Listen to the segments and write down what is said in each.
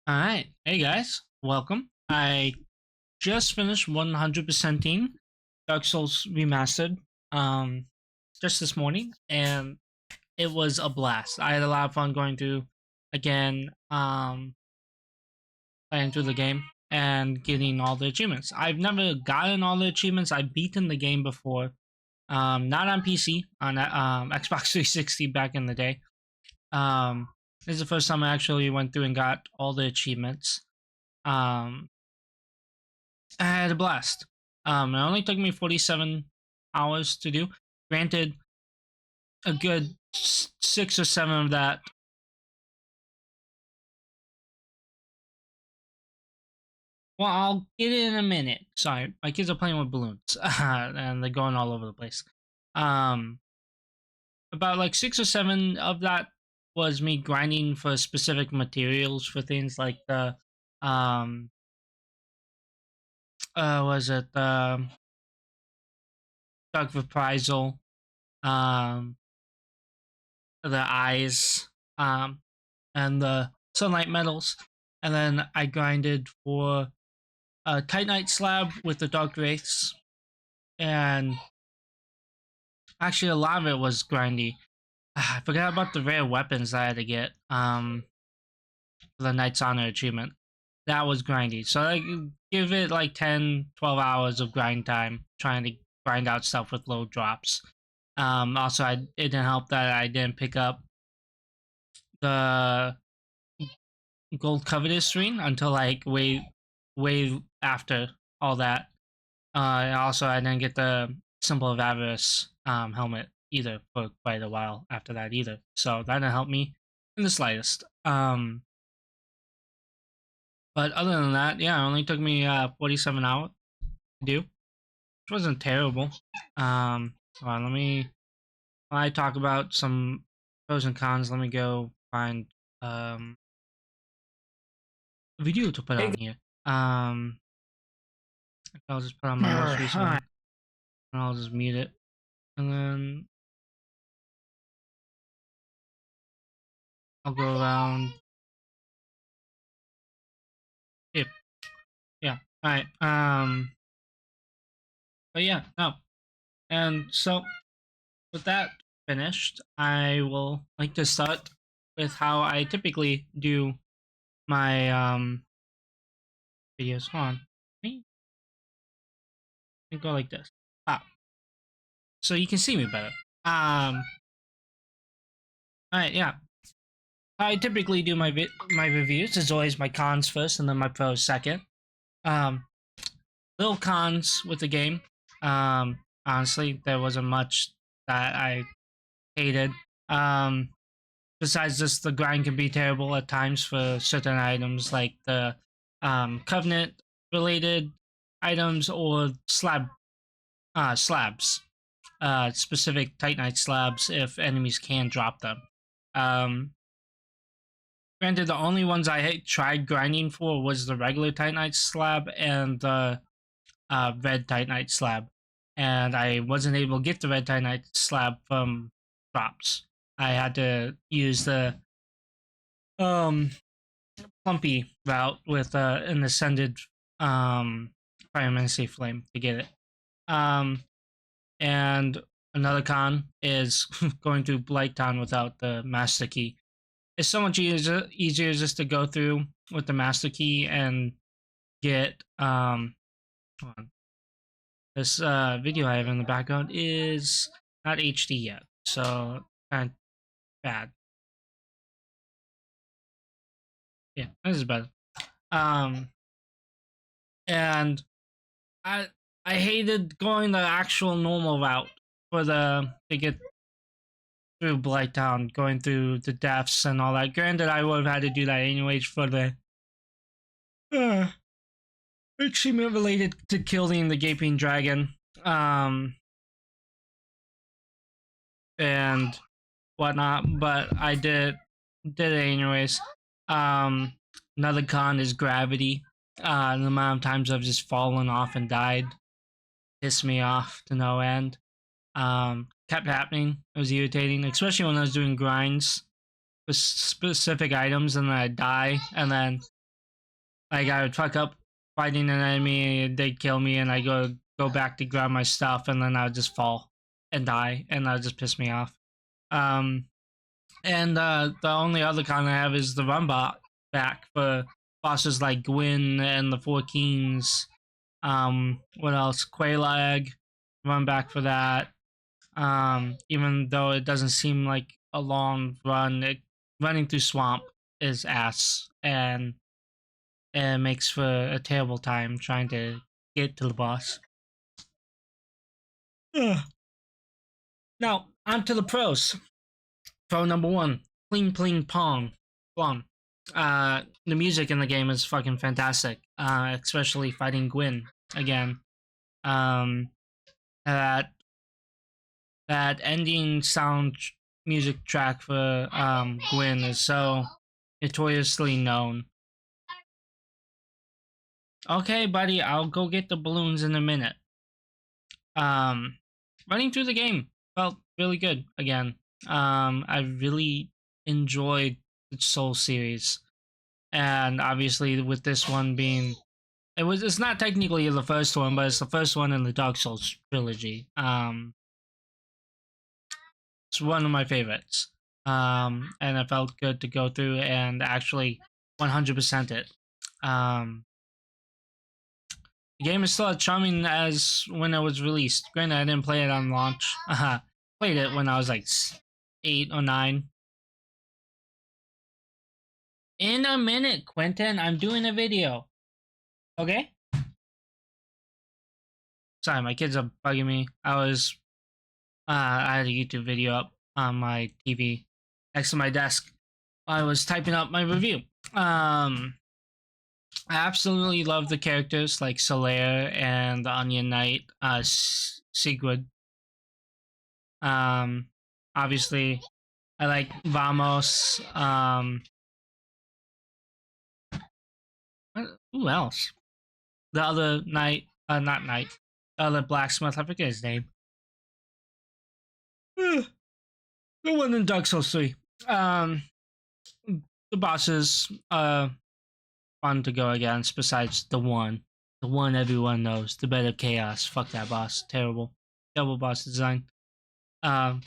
Alright, hey guys, welcome. I just finished 100%ing Dark Souls Remastered just this morning, and it was a blast. I had a lot of fun going through again, playing through the game and getting all the achievements. I've never gotten all the achievements. I've beaten the game before, not on PC, on Xbox 360 back in the day. This is the first time I actually went through and got all the achievements. Um, I had a blast. It only took me 47 hours to do. Granted, a good 6 or 7 of that. Well, I'll get it in a minute. Sorry, my kids are playing with balloons, and they're going all over the place. Um, about like 6 or 7 of that was me grinding for specific materials for things like the, was it the Dark Reprisal, um, the eyes, and the sunlight metals. And then I grinded for a Titanite slab with the Dark Wraiths. And actually, a lot of it was grindy. I forgot about the rare weapons I had to get for the Knight's Honor achievement. That was grindy. So I give it like 10, 12 hours of grind time trying to grind out stuff with low drops. Also, it didn't help that I didn't pick up the gold covetous ring until like way after all that. And also I didn't get the symbol of avarice helmet either for quite a while after that either. So that didn't help me in the slightest. But other than that, yeah, it only took me 47 hours to do, which wasn't terrible. Hold on, while I talk about some pros and cons, let me go find a video to put on here. I'll just put on my most recent one, and I'll just mute it, and then I'll go around. Yep. Yeah. All right. But yeah, no. And so with that finished, I will like to start with how I typically do my videos. Hold on. Let me go like this. So you can see me better. Alright, yeah. I typically do my reviews. As always, my cons first, and then my pros second. Little cons with the game. Honestly, there wasn't much that I hated. Besides just the grind can be terrible at times for certain items like the covenant related items or slabs. Specific Titanite slabs if enemies can drop them. Granted, the only ones I tried grinding for was the regular Titanite slab and the red Titanite slab, and I wasn't able to get the red Titanite slab from drops. I had to use the Plumpy route with an ascended Pyromancy Flame to get it. And another con is going through Blighttown without the Master Key. It's so much easier just to go through with the Master Key and get hold on. This video I have in the background is not HD yet, so kind of bad. Yeah, this is better. And I hated going the actual normal route to get through Blighttown, going through the deaths and all that. Granted, I would have had to do that anyways for the achievement related to killing the Gaping Dragon, and whatnot, but I did it anyways. Another con is gravity. The amount of times I've just fallen off and died pissed me off to no end. Kept happening. It was irritating, especially when I was doing grinds for specific items and then I'd die, and then Like I would fuck up fighting an enemy, they'd kill me, and I go back to grab my stuff, and then I would just fall and die, and that would just piss me off. Um, and the only other con I have is the run back for bosses like Gwyn and the Four Kings. What else? Quelaag, run back for that. Even though it doesn't seem like a long run, running through swamp is ass, and it makes for a terrible time trying to get to the boss. Now, on to the pros. Pro number one, Pling Pling Pong. Plong. The music in the game is fucking fantastic, especially fighting Gwyn again. Um, that that ending sound music track for Gwyn is so notoriously known. Okay, buddy, I'll go get the balloons in a minute. Running through the game felt really good again. I really enjoyed the Soul series, and obviously with this one being, it's not technically the first one, but it's the first one in the Dark Souls trilogy. It's one of my favorites. And it felt good to go through and actually 100% it. The game is still as charming as when it was released. Granted, I didn't play it on launch. Played it when I was like 8 or 9. In a minute, Quentin. I'm doing a video. Okay? Sorry, my kids are bugging me. I had a YouTube video up on my TV next to my desk. I was typing up my review. I absolutely love the characters like Solaire and the Onion Knight, Sigurd. Obviously, I like Vamos. Who else? The other knight, not knight, the other blacksmith. I forget his name. The one in Dark Souls 3. The bosses, fun to go against. Besides the one everyone knows, the Bed of Chaos. Fuck that boss, terrible boss design. This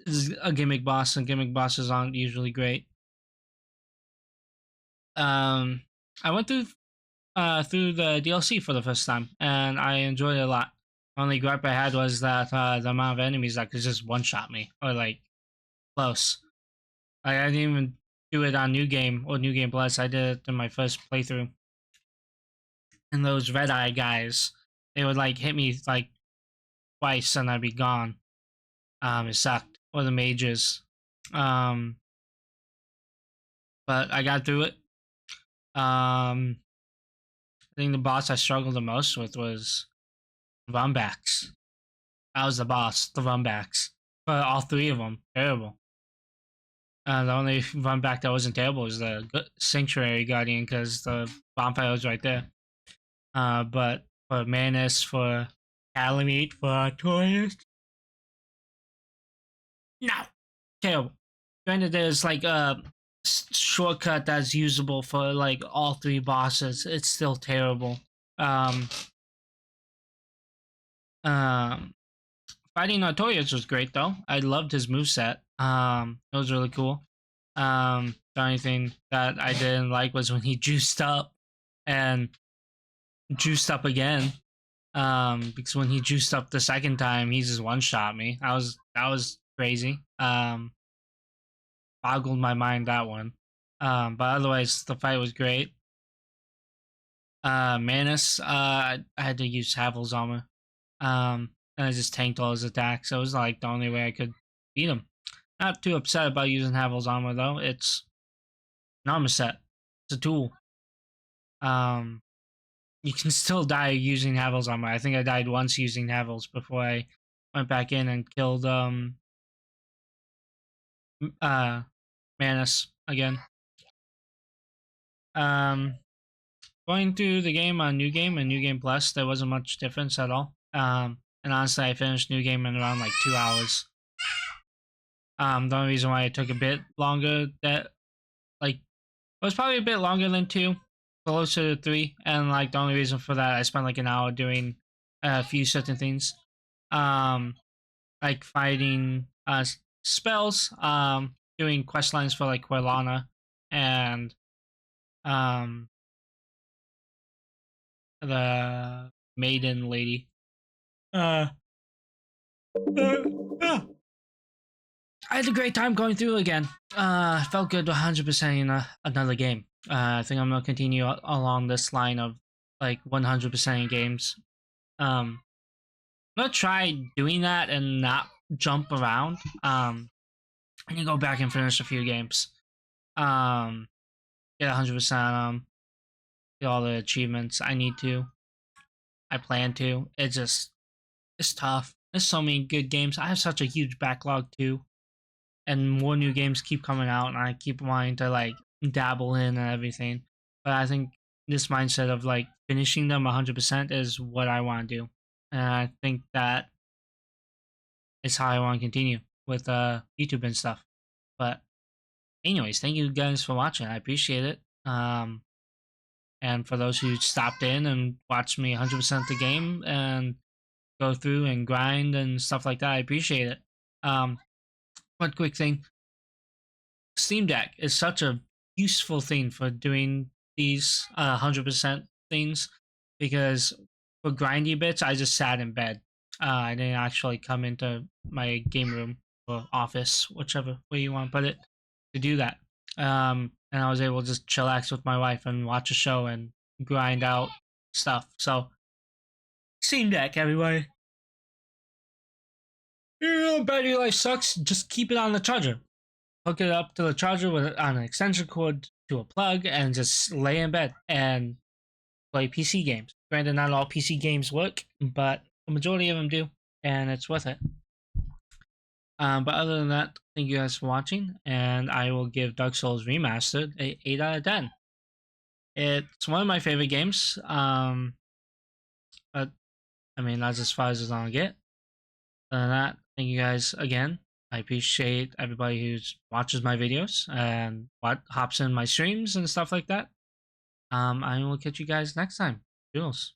is a gimmick boss, and gimmick bosses aren't usually great. I went through the DLC for the first time, and I enjoyed it a lot. Only gripe I had was that the amount of enemies that could just one shot me or like close. I didn't even do it on New Game or New Game Plus. I did it in my first playthrough. And those red eye guys, they would like hit me like twice and I'd be gone. It sucked. Or the mages. But I got through it. I think the boss I struggled the most with was Rumbacks. That was the boss, the Rumbacks. But all three of them, terrible. The only Rumback that wasn't terrible was the Sanctuary Guardian because the bonfire was right there. But for Manus, for Calamite, for Artorias, no, terrible. Granted, there's like a shortcut that's usable for like all three bosses. It's still terrible. Fighting Artorias was great though. I loved his moveset. It was really cool. The only thing that I didn't like was when he juiced up and juiced up again. Because when he juiced up the second time, he just one shot me. That was crazy. Boggled my mind, that one. But otherwise the fight was great. Manus, I had to use Havel's armor. And I just tanked all his attacks. So it was like the only way I could beat him. Not too upset about using Havel's armor though. It's an armor set. It's a tool. You can still die using Havel's armor. I think I died once using Havel's before I went back in and killed Manus again. Going through the game on New Game and New Game Plus, there wasn't much difference at all. And honestly, I finished New Game in around like 2 hours. The only reason why it took a bit longer, that like it was probably a bit longer than 2, closer to 3, and like the only reason for that, I spent like an hour doing a few certain things, um, like fighting spells, doing quest lines for like Quilana and um the maiden lady. Uh, yeah. I had a great time going through again. Felt good 100% in another game. I think I'm gonna continue along this line of like 100% in games. I'm gonna try doing that and not jump around. And you go back and finish a few games. Um, get 100% on them. Get all the achievements I need to. I plan to. It's tough. There's so many good games. I have such a huge backlog too, and more new games keep coming out, and I keep wanting to like dabble in and everything. But I think this mindset of like finishing them 100% is what I want to do, and I think that is how I want to continue with YouTube and stuff. But anyways, thank you guys for watching. I appreciate it. And for those who stopped in and watched me 100% the game and go through and grind and stuff like that, I appreciate it. One quick thing: Steam Deck is such a useful thing for doing these 100% things, because for grindy bits, I just sat in bed. I didn't actually come into my game room or office, whichever way you want to put it, to do that. And I was able to just chillax with my wife and watch a show and grind out stuff. So, Steam Deck, everybody. You know, battery life sucks. Just keep it on the charger. Hook it up to the charger with on an extension cord to a plug, and just lay in bed and play PC games. Granted, not all PC games work, but the majority of them do, and it's worth it. But other than that, thank you guys for watching, and I will give Dark Souls Remastered a 8 out of 10. It's one of my favorite games, but I mean, that's as far as it's gonna get. Other than that, thank you guys again. I appreciate everybody who watches my videos and what hops in my streams and stuff like that. I will catch you guys next time. Jules.